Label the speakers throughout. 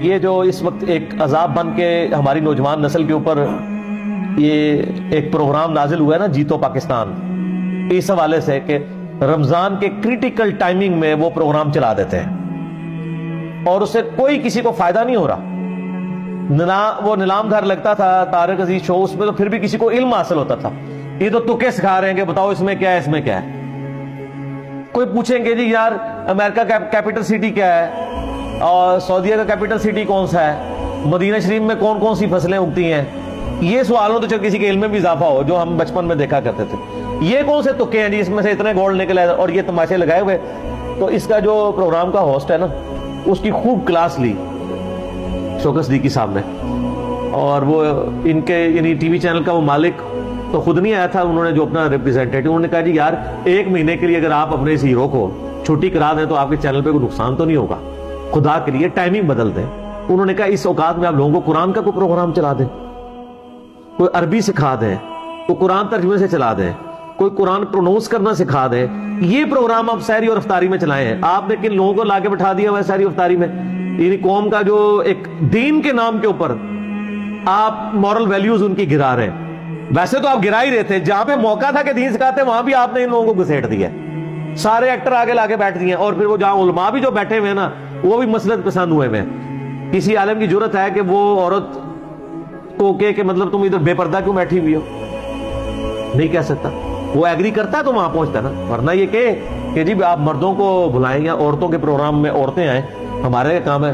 Speaker 1: یہ جو اس وقت ایک عذاب بن کے ہماری نوجوان نسل کے اوپر یہ ایک پروگرام نازل ہوا ہے نا، جیتو پاکستان، اس حوالے سے کہ رمضان کے کریٹیکل ٹائمنگ میں وہ پروگرام چلا دیتے ہیں اور اس سے کوئی کسی کو فائدہ نہیں ہو رہا۔ وہ نیلام گھر لگتا تھا طارق عزیز شو، اس میں تو پھر بھی کسی کو علم حاصل ہوتا تھا۔ یہ تو تکے سکھا رہے ہیں کہ بتاؤ اس میں کیا ہے، اس میں کیا ہے۔ کوئی پوچھیں گے جی یار امریکہ کا کیپٹل سٹی کیا ہے، اور سعودیہ کا کیپٹل سٹی کون سا ہے، مدینہ شریف میں کون کون سی فصلیں اگتی ہیں، یہ سوالوں تو چل کسی کے علم میں بھی اضافہ ہو جو ہم بچپن میں دیکھا کرتے تھے۔ یہ کون سے تکے ہیں جی اس میں سے اتنے گولڈ نکلے اور یہ تماشے لگائے ہوئے۔ تو اس کا جو پروگرام کا ہوسٹ ہے نا، اس کی خوب کلاس لی شوکت صدیقی صاحب نے، اور وہ ان کے یعنی ٹی وی چینل کا وہ مالک تو خود نہیں آیا تھا، انہوں نے جو اپنا ریپریزنٹیٹیو، انہوں نے کہا جی یار ایک مہینے کے لیے اگر آپ اپنے اس ہیرو کو چھٹی کرا دیں تو آپ کے چینل پہ کوئی نقصان تو نہیں ہوگا، خدا کے لیے ٹائمنگ بدل دیں۔ انہوں نے کہا اس اوقات میں آپ لوگوں کو قرآن کا کوئی پروگرام چلا دیں، کوئی عربی سکھا دیں، کوئی قرآن ترجمے سے چلا دیں، کوئی قرآن پرونونس کرنا سکھا دیں۔ یہ پروگرام آپ سحری اور افطاری میں چلائے ہیں۔ آپ نے کن لوگوں کو لا کے بٹھا دیا ہوا ہے سحری افطاری میں؟ یعنی قوم کا جو ایک دین کے نام کے اوپر آپ مورل ویلیوز ان کی گرا رہے ہیں۔ ویسے تو آپ گرا ہی رہے تھے، جہاں پہ موقع تھا کہ دین سکھاتے وہاں بھی آپ نے ان لوگوں کو گھسیٹ دیا، سارے ایکٹر آگے لاگے بیٹھ دیے، اور پھر وہ جہاں علماء بھی جو بیٹھے ہوئے ہیں نا وہ بھی مسلط پسند ہوئے ہیں۔ کسی عالم کی جرت ہے کہ وہ عورت کو کہ مطلب تم ادھر بے پردہ کیوں بیٹھی ہوئی ہو؟ نہیں کہہ سکتا، وہ ایگری کرتا ہے تو وہاں پہنچتا نا، ورنہ یہ کہ جی آپ مردوں کو بلائیں یا عورتوں کے پروگرام میں عورتیں آئیں، ہمارے کام ہے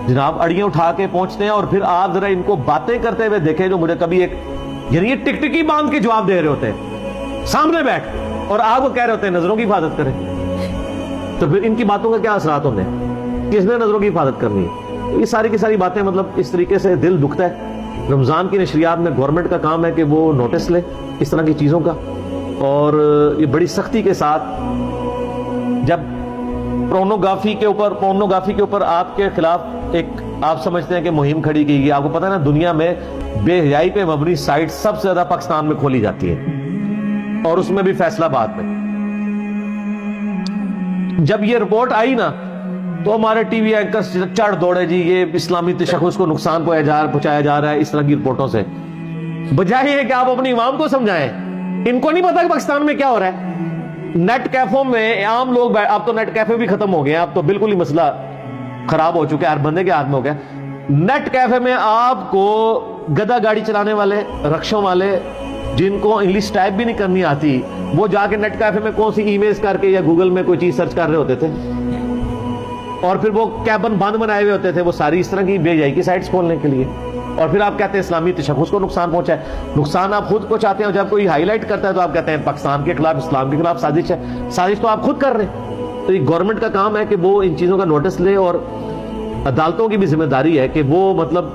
Speaker 1: جناب اڑیاں اٹھا کے پہنچتے ہیں۔ اور پھر آپ ذرا ان کو باتیں کرتے ہوئے دیکھیں جو مجھے کبھی ایک یعنی یہ ٹکٹکی باندھ کے جواب دے رہے ہوتے ہیں سامنے بیٹھ، اور آپ کو کہہ رہے ہوتے ہیں نظروں کی حفاظت کریں، تو پھر ان کی باتوں کا کیا اثرات ہوں گے؟ کس نے نظروں کی حفاظت کرنی ہے؟ یہ ساری کی ساری باتیں مطلب اس طریقے سے دل دکھتا ہے۔ رمضان کی نشریات میں گورنمنٹ کا کام ہے کہ وہ نوٹس لے اس طرح کی چیزوں کا، اور یہ بڑی سختی کے ساتھ جب پورنوگرافی کے اوپر آپ کے خلاف ایک آپ سمجھتے ہیں کہ مہم کھڑی کی گئی۔ آپ کو پتہ ہے نا دنیا میں بے حیائی پہ مبنی سائٹ سب سے زیادہ پاکستان میں کھولی جاتی ہے، اور اس میں بھی فیصلہ آباد میں۔ جب یہ رپورٹ آئی نا تو ہمارے ٹی وی اینکرز چڑھ دوڑے جی یہ اسلامی تشخص کو نقصان پہنچایا جا رہا ہے اس طرح کی رپورٹوں سے۔ بجائے یہ کہ آپ اپنی عوام کو سمجھائیں، ان کو نہیں پتا کہ پاکستان میں کیا ہو رہا ہے۔ نیٹ کیفوں میں عام لوگ اب تو نیٹ کیفے بھی ختم ہو گئے ہیں، اب تو بالکل ہی مسئلہ خراب ہو چکا ہے، ہر بندے کے ہاتھ میں ہو گیا۔ نیٹ کیفے میں آپ کو گدا گاڑی چلانے والے، رکشوں والے، جن کو انگلش ٹائپ بھی نہیں کرنی آتی، وہ جا کے نیٹ کیفے میں کون سی ای میلز کر کے یا گوگل میں کوئی چیز سرچ کر رہے ہوتے تھے، اور پھر وہ کیبن بند بنائے ہوئے ہوتے تھے وہ ساری اس طرح کی بے حیائی کی سائٹس کھولنے کے لیے۔ اور پھر آپ کہتے ہیں اسلامی تشخص کو نقصان پہنچا ہے۔ نقصان آپ خود پہنچاتے ہیں، اور جب کوئی ہائی لائٹ کرتا ہے تو آپ کہتے ہیں پاکستان کے خلاف، اسلام کے خلاف سازش ہے۔ سازش تو آپ خود کر رہے ہیں۔ تو یہ گورنمنٹ کا کام ہے کہ وہ ان چیزوں کا نوٹس لے، اور عدالتوں کی بھی ذمہ داری ہے کہ وہ مطلب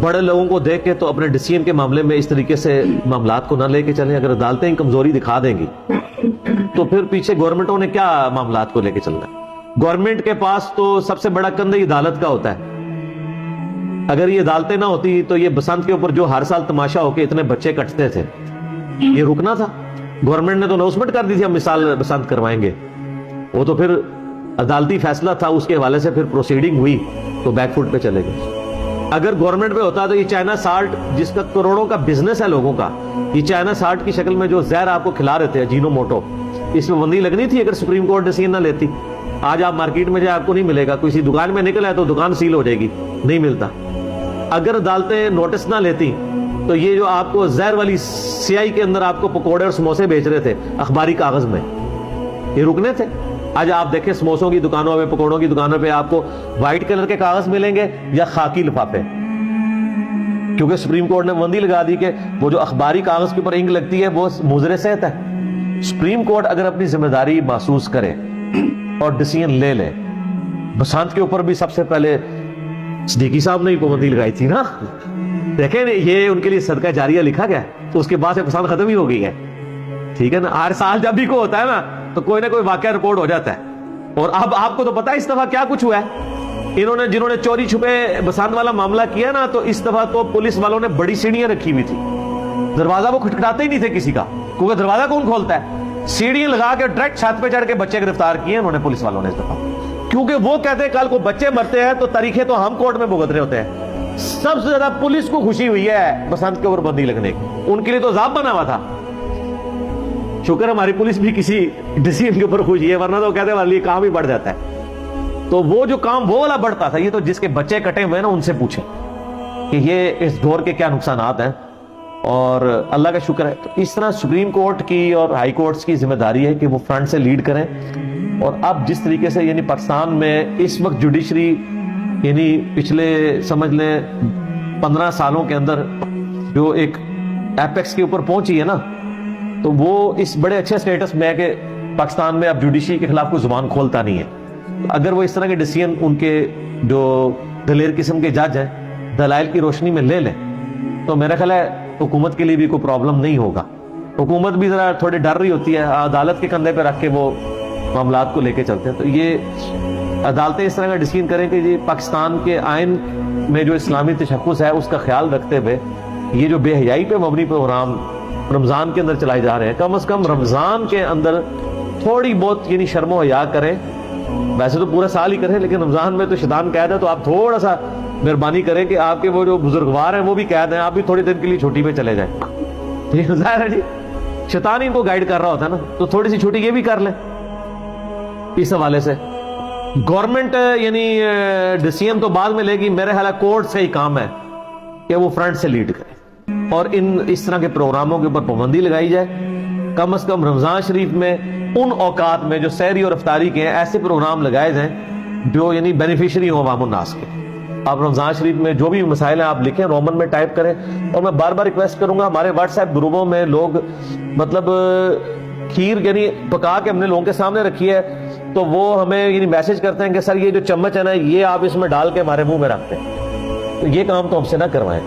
Speaker 1: بڑے لوگوں کو دیکھ کے تو اپنے ڈیسیژن کے معاملے میں اس طریقے سے معاملات کو نہ لے کے چلیں۔ اگر عدالتیں کمزوری دکھا دیں گی تو پھر پیچھے گورنمنٹوں نے کیا معاملات کو لے کے چلنا ہے؟ گورنمنٹ کے پاس تو سب سے بڑا کندھا عدالت کا ہوتا ہے۔ اگر یہ عدالتیں نہ ہوتی تو یہ بسنت کے اوپر جو ہر سال تماشا ہو کے اتنے بچے کٹتے تھے، یہ رکنا تھا۔ گورنمنٹ نے تو اناؤنسمنٹ کر دی تھی ہم مثال بسنت کروائیں گے، وہ تو پھر عدالتی فیصلہ تھا، اس کے حوالے سے پھر پروسیڈنگ ہوئی تو بیک فٹ پہ چلے گئے۔ اگر گورنمنٹ پہ ہوتا تو یہ چائنا سالٹ جس کا کروڑوں کا بزنس ہے لوگوں کا، یہ چائنا سالٹ کی شکل میں جو زہر آپ کو کھلا رہے تھے جینو موٹو، اس میں بندی لگنی تھی اگر سپریم کورٹ ڈیسیژن نہ لیتی۔ آج آپ مارکیٹ میں جائے آپ کو نہیں ملے گا، کسی دکان میں نکلا ہے تو دکان سیل ہو جائے گی، نہیں ملتا۔ اگر عدالتیں نوٹس نہ لیتی تو یہ جو آپ کو زہر والی سیاہی کے اندر آپ کو پکوڑے اور سموسے بیچ رہے تھے اخباری کاغذ میں، یہ رکنے تھے۔ آج آپ دیکھیں سموسوں کی دکانوں پہ، پکوڑوں کی دکانوں پہ آپ کو وائٹ کلر کے کاغذ ملیں گے یا خاکی لفافے، کیونکہ سپریم کورٹ نے بندی لگا دی کہ وہ جو اخباری کاغذ کے اوپر انک لگتی ہے وہ مضر صحت ہے۔ سپریم کورٹ اگر اپنی ذمہ داری محسوس کرے اور ڈیسیژن لے لے، بسنت کے اوپر بھی سب سے پہلے صدیقی صاحب نے پابندی لگائی تھی نا، دیکھیں یہ ان کے لیے صدقہ جاریہ لکھا گیا، تو اس کے بعد سے بسنت ختم ہی ہو گئی ہے، ٹھیک ہے نا۔ ہر سال جب بھی کوئی ہوتا ہے نا تو کوئی نہ کوئی واقعہ رپورٹ ہو جاتا ہے، اور اب آپ کو تو پتا ہے اس دفعہ کیا کچھ ہوا ہے۔ جنہوں نے چوری چھپے بسنت والا معاملہ کیا نا، تو اس دفعہ تو پولیس والوں نے بڑی سیڑھیاں رکھی ہوئی تھی، دروازہ وہ کھٹکھٹاتے ہی نہیں تھے کسی کا، کیونکہ دروازہ کون کھولتا ہے؟ سیڑھیاں لگا کے ڈائریکٹ چھت پہ چڑھ کے بچے گرفتار کیے انہوں نے پولیس والوں نے اس دفعہ۔ کیونکہ وہ کہتے ہیں کل کو بچے مرتے ہیں تو تاریخیں تو ہم کورٹ میں بھگت رہے ہوتے ہیں. سب سے زیادہ پولیس کو خوشی ہوئی ہے بسنت کے اوپر بندی لگنے کی, ان کے لیے تو عذاب بنا ہوا تھا. شکر ہماری پولیس بھی کسی ڈیسیژن کے اوپر خوشی ہے, ورنہ تو کہتے ہیں والی کام ہی بڑھ جاتا ہے. تو وہ جو کام وہ والا بڑھتا تھا, یہ تو جس کے بچے کٹے ہوئے ہیں نا ان سے پوچھیں کہ یہ اس دور کے کیا نقصانات ہیں. اور اللہ کا شکر ہے تو اس طرح سپریم کورٹ کی اور ہائی کورٹس کی ذمہ داری ہے کہ وہ فرنٹ سے لیڈ کریں. اور اب جس طریقے سے یعنی پاکستان میں اس وقت جوڈیشری یعنی پچھلے سمجھ لیں 15 سالوں کے اندر جو ایک ایپیکس کے اوپر پہنچی ہے نا, تو وہ اس بڑے اچھے سٹیٹس میں ہے کہ پاکستان میں اب جوڈیشری کے خلاف کوئی زبان کھولتا نہیں ہے. اگر وہ اس طرح کے ڈیسیژن ان کے جو دلیر قسم کے جج ہیں دلائل کی روشنی میں لے لیں تو میرا خیال ہے حکومت کے لیے بھی کوئی پرابلم نہیں ہوگا. حکومت بھی ذرا تھوڑی ڈر رہی ہوتی ہے, عدالت کے کندھے پہ رکھ کے وہ معاملات کو لے کے چلتے ہیں. تو یہ عدالتیں اس طرح کا ڈیسیژن کریں کہ یہ پاکستان کے آئین میں جو اسلامی تشخص ہے اس کا خیال رکھتے ہوئے یہ جو بے حیائی پہ مبنی پروگرام رمضان کے اندر چلائے جا رہے ہیں, کم از کم رمضان کے اندر تھوڑی بہت یعنی شرم و حیا کریں. ویسے تو پورا سال ہی کریں, لیکن رمضان میں تو شیطان قید ہے, تو آپ تھوڑا سا مہربانی کریں کہ آپ کے وہ جو بزرگوار ہیں وہ بھی قید ہیں, آپ بھی تھوڑی دن کے لیے چھٹی پہ چلے جائیں. یہ ظاہر ہے جی شیطان ان کو گائیڈ کر رہا ہوتا ہے نا, تو تھوڑی سی چھٹی یہ بھی کر لیں. اس حوالے سے گورنمنٹ یعنی ڈیسیژن تو بعد میں لے گی, میرے خیال ہے کورٹ سے ہی کام ہے کہ وہ فرنٹ سے لیڈ کرے اور اس طرح کے پروگراموں کے اوپر پابندی لگائی جائے. کم از کم رمضان شریف میں ان اوقات میں جو سحری اور افطاری کے ہیں ایسے پروگرام لگائے جائیں جو یعنی بینیفیشری ہوں عوام الناس کے. آپ رمضان شریف میں جو بھی مسائل ہیں آپ لکھیں, رومن میں ٹائپ کریں. اور میں بار بار ریکویسٹ کروں گا, ہمارے واٹس ایپ گروپوں میں لوگ مطلب کھیر یعنی پکا کے ہم نے لوگوں کے سامنے رکھی ہے, تو وہ ہمیں یعنی میسج کرتے ہیں کہ سر یہ جو چمچ ہے نا یہ آپ اس میں ڈال کے ہمارے منہ میں رکھتے ہیں. تو یہ کام تو ہم سے نہ کروائیں.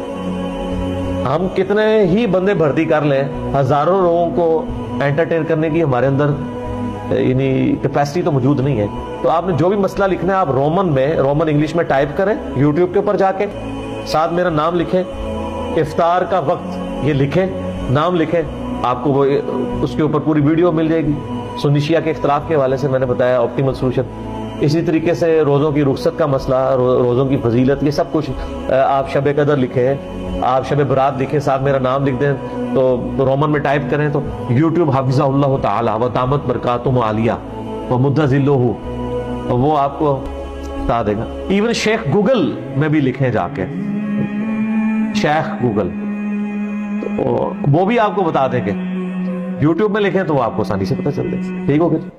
Speaker 1: ہم کتنے ہی بندے بھرتی کر لیں, ہزاروں لوگوں کو انٹرٹین کرنے کی ہمارے اندر یعنی کیپیسٹی تو موجود نہیں ہے. تو آپ نے جو بھی مسئلہ لکھنا ہے آپ رومن انگلش میں ٹائپ کریں یوٹیوب کے اوپر جا کے, ساتھ میرا نام لکھیں, افطار کا وقت یہ لکھیں, نام لکھیں, آپ کو وہ اس کے اوپر پوری ویڈیو مل جائے گی. سنی شیعہ کے اختلاف کے حوالے سے میں نے بتایا آپٹیمل سولوشن. اسی طریقے سے روزوں کی رخصت کا مسئلہ, روزوں کی فضیلت, یہ سب کچھ آپ شب قدر لکھیں, آپ شب برات لکھیں, ساتھ میرا نام لکھ دیں تو رومن میں ٹائپ کریں تو یوٹیوب حافظہ اللہ تعالی و دامت برکاتہم عالیہ و مد ذلہ, وہ آپ کو بتا دے گا. ایون شیخ گوگل میں بھی لکھیں جا کے, شیخ گوگل, تو وہ بھی آپ کو بتا دیں کہ یوٹیوب میں لکھیں تو وہ آپ کو آسانی سے پتہ چل دے. ٹھیک ہو گیا.